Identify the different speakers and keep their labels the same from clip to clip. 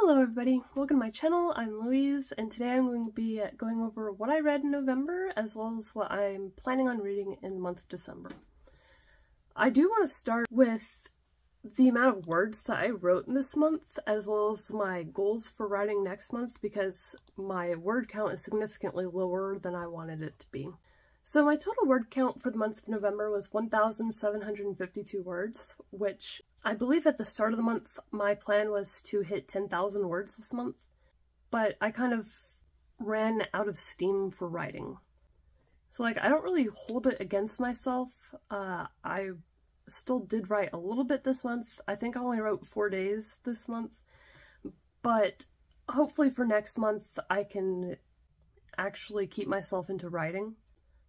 Speaker 1: Hello everybody, welcome to my channel. I'm Louise, and today I'm going to be going over what I read in November as well as what I'm planning on reading in the month of December. I do want to start with the amount of words that I wrote in this month as well as my goals for writing next month because my word count is significantly lower than I wanted it to be. So my total word count for the month of November was 1,752 words, which I believe at the start of the month my plan was to hit 10,000 words this month, but I kind of ran out of steam for writing. So I don't really hold it against myself. I still did write a little bit this month. I think I only wrote 4 days this month, but hopefully for next month I can actually keep myself into writing.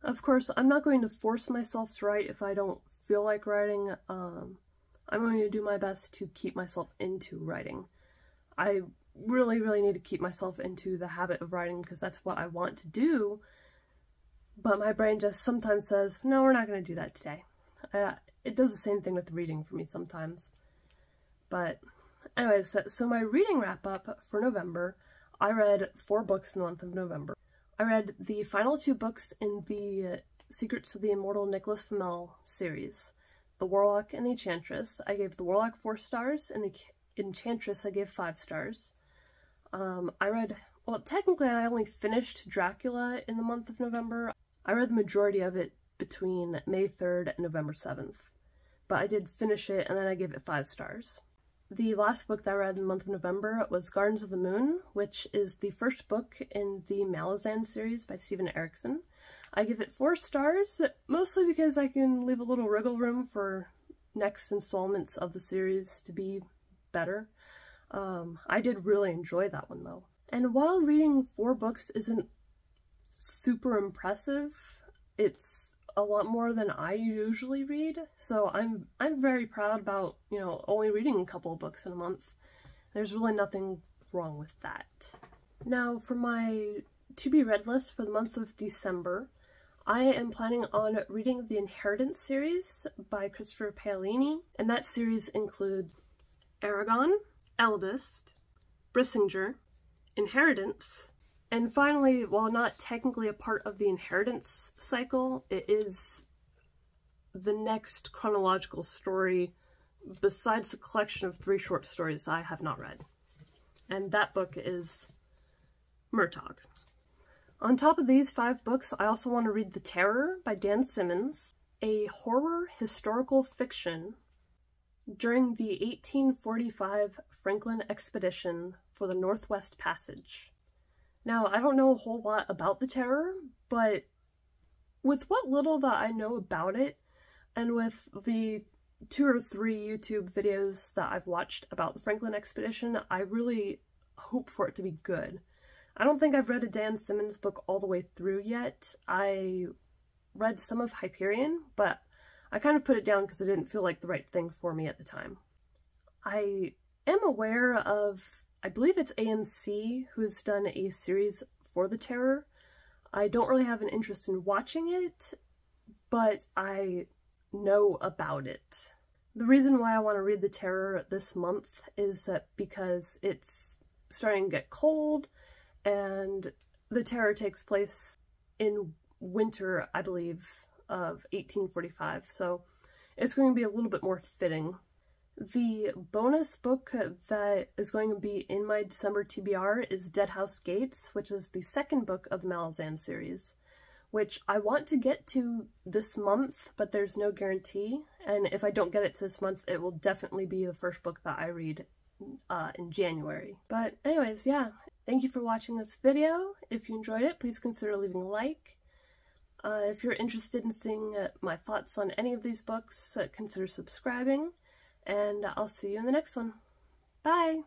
Speaker 1: Of course, I'm not going to force myself to write if I don't feel like writing. I'm going to do my best to keep myself into writing. I really need to keep myself into the habit of writing because that's what I want to do, but my brain just sometimes says, no, we're not going to do that today. It does the same thing with reading for me sometimes. But anyways, so my reading wrap up for November, I read 4 books in the month of November. I read the final 2 books in the Secrets of the Immortal Nicholas Flamel series, The Warlock and the Enchantress. I gave The Warlock 4 stars, and the Enchantress I gave 5 stars. Well, technically I only finished Dracula in the month of November. I read the majority of it between May 3rd and November 7th, but I did finish it and then I gave it 5 stars. The last book that I read in the month of November was Gardens of the Moon, which is the first book in the Malazan series by Steven Erikson. I give it 4 stars, mostly because I can leave a little wriggle room for next installments of the series to be better. I did really enjoy that one though. And while reading 4 books isn't super impressive, it's a lot more than I usually read, so I'm very proud about, only reading a couple of books in a month. There's really nothing wrong with that. Now for my to-be read list for the month of December, I am planning on reading the Inheritance series by Christopher Paolini, and that series includes Aragon, Eldest, Brissinger, Inheritance, and finally, while not technically a part of the Inheritance cycle, it is the next chronological story besides the collection of 3 short stories I have not read. And that book is Murtagh. On top of these 5 books, I also want to read The Terror by Dan Simmons, a horror historical fiction during the 1845 Franklin expedition for the Northwest Passage. Now, I don't know a whole lot about The Terror, but with what little that I know about it, and with the 2 or 3 YouTube videos that I've watched about the Franklin expedition, I really hope for it to be good. I don't think I've read a Dan Simmons book all the way through yet. I read some of Hyperion, but I kind of put it down because it didn't feel like the right thing for me at the time. I am aware of, I believe it's AMC who's done a series for The Terror. I don't really have an interest in watching it, but I know about it. The reason why I want to read The Terror this month is that because it's starting to get cold, and The Terror takes place in winter, I believe, of 1845, so it's going to be a little bit more fitting. The bonus book that is going to be in my December TBR is Dead House Gates, which is the 2nd book of the Malazan series, which I want to get to this month, but there's no guarantee, and if I don't get it to this month, it will definitely be the first book that I read in January. But anyways, yeah, thank you for watching this video. If you enjoyed it, please consider leaving a like. If you're interested in seeing my thoughts on any of these books, consider subscribing. And I'll see you in the next one. Bye!